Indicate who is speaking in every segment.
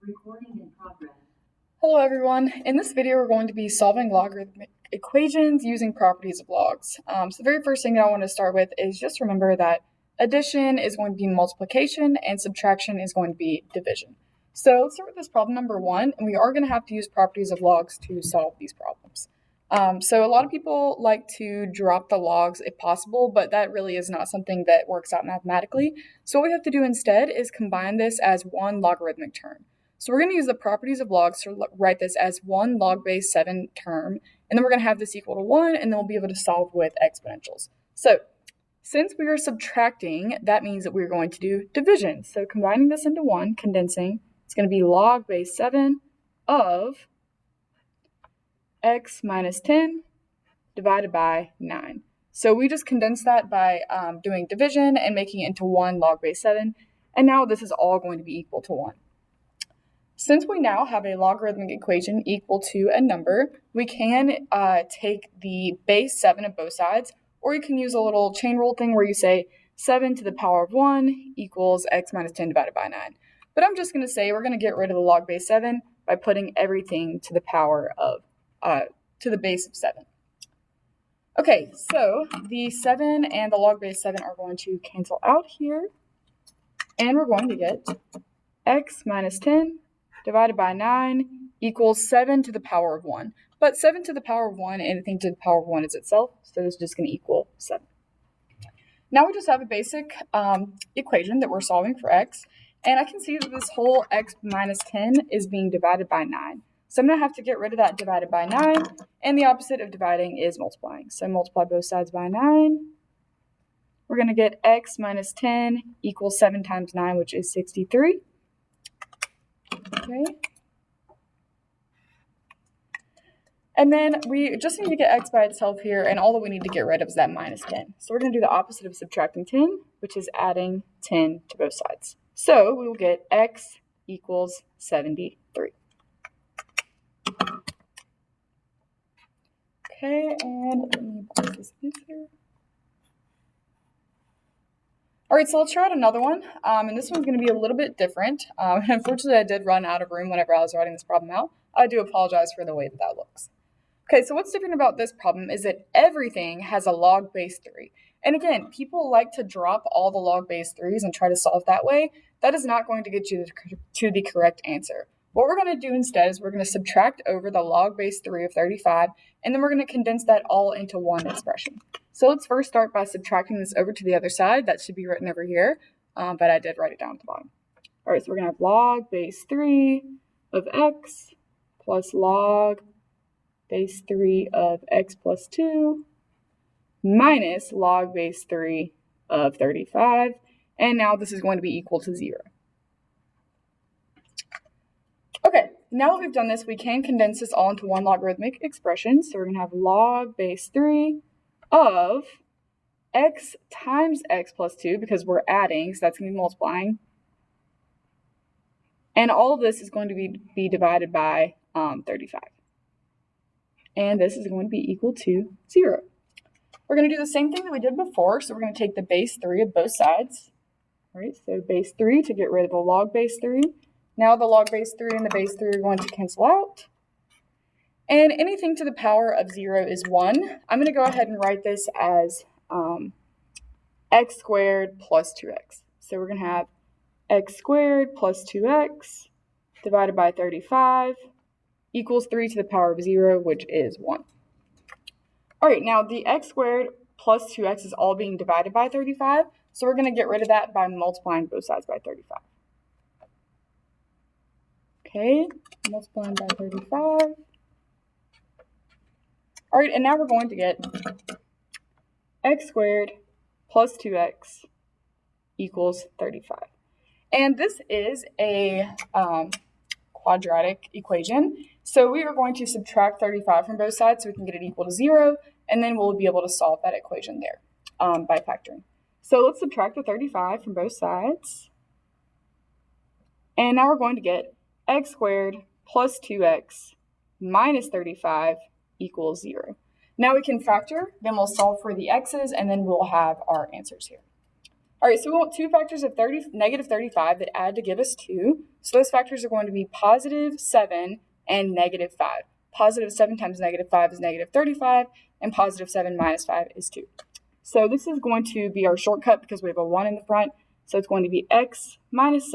Speaker 1: Recording in progress.
Speaker 2: Hello everyone. In this video we're going to be solving logarithmic equations using properties of logs. So the very first thing that I want to start with is just remember that addition is going to be multiplication and subtraction is going to be division. So let's start with this problem number 1, and we are going to have to use properties of logs to solve these problems. So a lot of people like to drop the logs if possible, but that really is not something that works out mathematically. So what we have to do instead is combine this as one logarithmic term. So we're going to use the properties of logs to write this as 1 log base 7 term, and then we're going to have this equal to 1, and then we'll be able to solve with exponentials. So since we are subtracting, that means that we're going to do division. So combining this into 1, condensing, it's going to be log base 7 of x minus 10 divided by 9. So we just condensed that by doing division and making it into 1 log base 7, and now this is all going to be equal to 1. Since we now have a logarithmic equation equal to a number, we can take the base 7 of both sides, or you can use a little chain rule thing where you say 7 to the power of 1 equals x minus 10 divided by 9. But I'm just going to say we're going to get rid of the log base 7 by putting everything to the power of, to the base of 7. Okay, so the 7 and the log base 7 are going to cancel out here, and we're going to get x minus 10 divided by 9 equals 7 to the power of 1. But 7 to the power of 1, anything to the power of 1 is itself, so this is just going to equal 7. Now we just have a basic equation that we're solving for x, and I can see that this whole x minus 10 is being divided by 9. So I'm going to have to get rid of that divided by 9, and the opposite of dividing is multiplying. So multiply both sides by 9. We're going to get x minus 10 equals 7 times 9, which is 63. Okay. And then we just need to get x by itself here, and all that we need to get rid of is that minus 10. So we're going to do the opposite of subtracting 10, which is adding 10 to both sides. So we will get x equals 73. Okay, and let me put this answer. All right, so let's try out another one, and this one's going to be a little bit different. Unfortunately, I did run out of room whenever I was writing this problem out. I do apologize for the way that looks. Okay, so what's different about this problem is that everything has a log base 3. And again, people like to drop all the log base 3s and try to solve that way. That is not going to get you to the correct answer. What we're going to do instead is we're going to subtract over the log base 3 of 35, and then we're going to condense that all into one expression. So let's first start by subtracting this over to the other side. That should be written over here, but I did write it down at the bottom. All right, so we're going to have log base 3 of x plus log base 3 of x plus 2 minus log base 3 of 35, and now this is going to be equal to 0. Okay, now that we've done this, we can condense this all into one logarithmic expression. So we're going to have log base 3 of x times x plus 2, because we're adding, so that's going to be multiplying. And all of this is going to be divided by 35. And this is going to be equal to 0. We're going to do the same thing that we did before, so we're going to take the base 3 of both sides. All right, so base 3 to get rid of the log base 3. Now the log base 3 and the base 3 are going to cancel out. And anything to the power of 0 is 1. I'm going to go ahead and write this as x squared plus 2x. So we're going to have x squared plus 2x divided by 35 equals 3 to the power of 0, which is 1. All right, now the x squared plus 2x is all being divided by 35, so we're going to get rid of that by multiplying both sides by 35. Okay, multiplying by 35. All right, and now we're going to get x squared plus 2x equals 35. And this is a quadratic equation. So we are going to subtract 35 from both sides so we can get it equal to 0, and then we'll be able to solve that equation there by factoring. So let's subtract the 35 from both sides. And now we're going to get x squared plus 2x minus 35 equals 0. Now we can factor, then we'll solve for the x's, and then we'll have our answers here. All right, so we want two factors of negative 35 that add to give us 2. So those factors are going to be positive 7 and negative 5. Positive 7 times negative 5 is negative 35, and positive 7 minus 5 is 2. So this is going to be our shortcut because we have a 1 in the front. So it's going to be x plus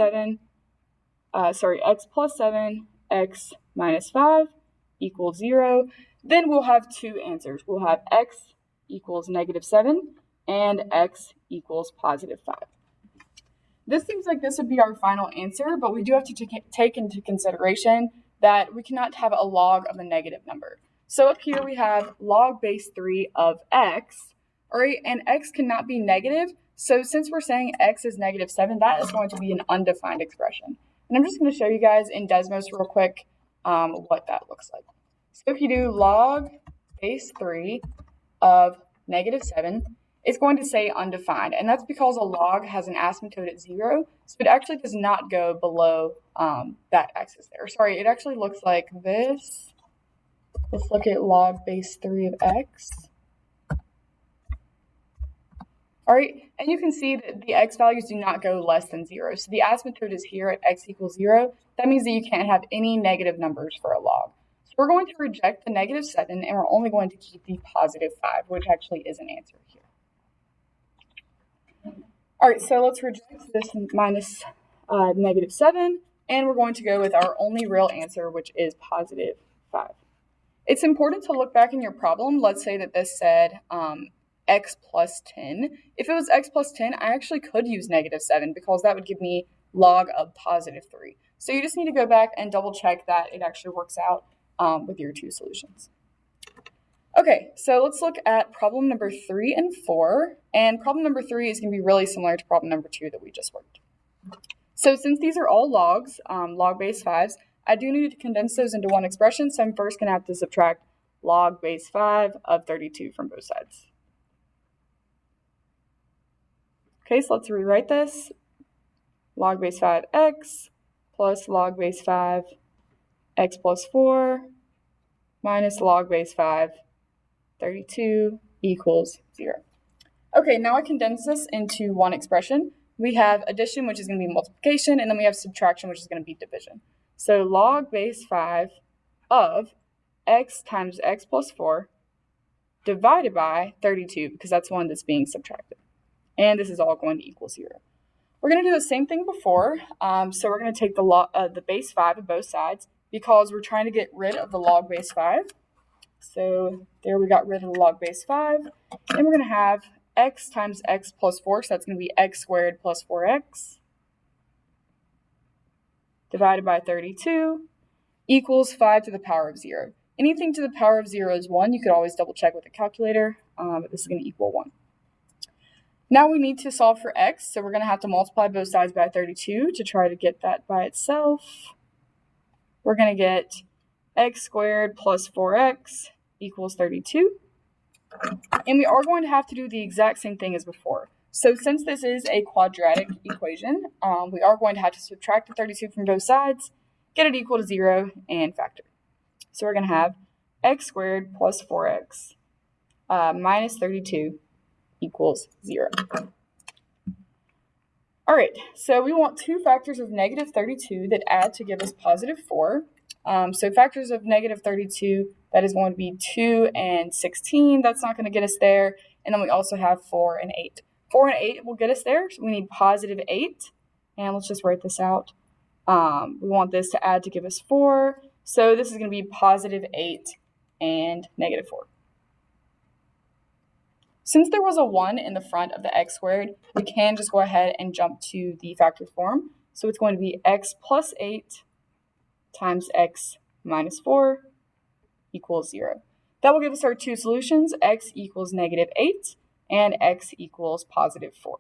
Speaker 2: 7, x minus 5 equals 0. Then we'll have two answers. We'll have x equals negative 7 and x equals positive 5. This seems like this would be our final answer, but we do have to take into consideration that we cannot have a log of a negative number. So up here we have log base 3 of x, all right, and x cannot be negative. So since we're saying x is negative 7, that is going to be an undefined expression. And I'm just going to show you guys in Desmos real quick what that looks like. So if you do log base 3 of negative 7, it's going to say undefined, and that's because a log has an asymptote at 0, so it actually does not go below that axis there. Sorry, it actually looks like this. Let's look at log base 3 of x. All right, and you can see that the x values do not go less than 0. So the asymptote is here at x equals 0. That means that you can't have any negative numbers for a log. So we're going to reject the negative 7, and we're only going to keep the positive 5, which actually is an answer here. All right, so let's reject this minus negative 7, and we're going to go with our only real answer, which is positive 5. It's important to look back in your problem. Let's say that this said x plus 10. If it was x plus 10, I actually could use negative 7 because that would give me log of positive 3. So you just need to go back and double check that it actually works out with your two solutions. Okay, so let's look at problem number 3 and 4. And problem number 3 is going to be really similar to problem number 2 that we just worked. So since these are all logs, log base 5s, I do need to condense those into one expression. So I'm first going to have to subtract log base 5 of 32 from both sides. Okay, so let's rewrite this. Log base 5x plus log base 5 x plus 4 minus log base 5 32 equals 0. Okay, now I condense this into one expression. We have addition, which is going to be multiplication, and then we have subtraction, which is going to be division. So log base 5 of x times x plus 4 divided by 32, because that's one that's being subtracted. And this is all going to equal 0. We're going to do the same thing before. So we're going to take the base 5 of both sides because we're trying to get rid of the log base 5. So there we got rid of the log base 5. And we're going to have x times x plus 4. So that's going to be x squared plus 4x divided by 32 equals 5 to the power of 0. Anything to the power of 0 is 1. You could always double check with a calculator, but this is going to equal 1. Now we need to solve for x, so we're going to have to multiply both sides by 32 to try to get that by itself. We're going to get x squared plus 4x equals 32. And we are going to have to do the exact same thing as before. So since this is a quadratic equation, we are going to have to subtract the 32 from both sides, get it equal to 0, and factor. So we're going to have x squared plus 4x minus 32 equals 0. All right, so we want two factors of negative 32 that add to give us positive 4. So factors of negative 32, that is going to be 2 and 16. That's not going to get us there. And then we also have 4 and 8. 4 and 8 will get us there. So we need positive 8. And let's just write this out. We want this to add to give us 4. So this is going to be positive 8 and negative 4. Since there was a 1 in the front of the x squared, we can just go ahead and jump to the factor form. So it's going to be x plus 8 times x minus 4 equals 0. That will give us our two solutions, x equals negative 8 and x equals positive 4.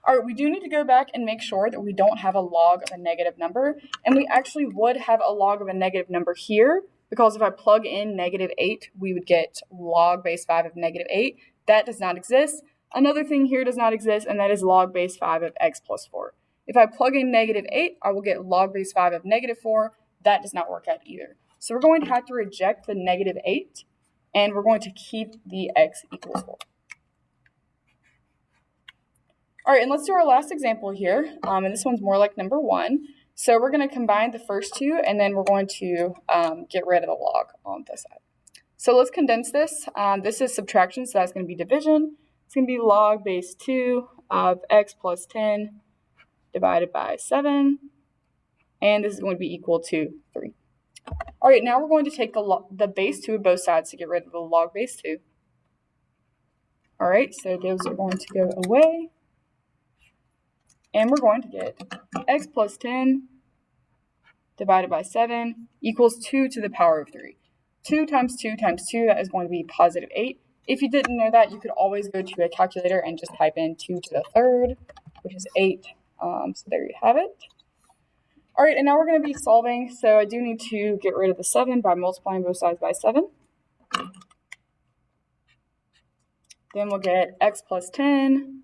Speaker 2: All right, we do need to go back and make sure that we don't have a log of a negative number, and we actually would have a log of a negative number here, because if I plug in negative 8, we would get log base 5 of negative 8. That does not exist. Another thing here does not exist, and that is log base 5 of x plus 4. If I plug in negative 8, I will get log base 5 of negative 4. That does not work out either. So we're going to have to reject the negative 8, and we're going to keep the x equals 4. All right, and let's do our last example here. And this one's more like number 1. So we're going to combine the first two, and then we're going to get rid of the log on this side. So let's condense this. This is subtraction, so that's going to be division. It's going to be log base 2 of x plus 10 divided by 7. And this is going to be equal to 3. All right, now we're going to take the base 2 of both sides to get rid of the log base 2. All right, so those are going to go away. And we're going to get x plus 10 divided by 7 equals 2 to the power of 3. 2 times 2 times 2, that is going to be positive 8. If you didn't know that, you could always go to a calculator and just type in 2 to the third, which is 8. So there you have it. All right, and now we're going to be solving. So I do need to get rid of the 7 by multiplying both sides by 7. Then we'll get x plus 10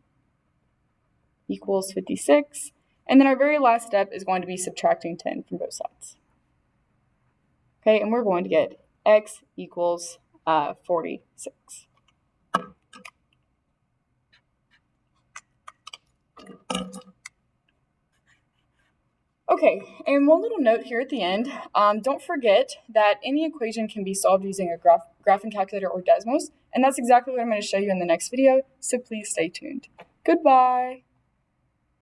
Speaker 2: equals 56. And then our very last step is going to be subtracting 10 from both sides. Okay, and we're going to get x equals 46. Okay, and one little note here at the end, don't forget that any equation can be solved using a graphing calculator or Desmos, and that's exactly what I'm going to show you in the next video, so please stay tuned. Goodbye!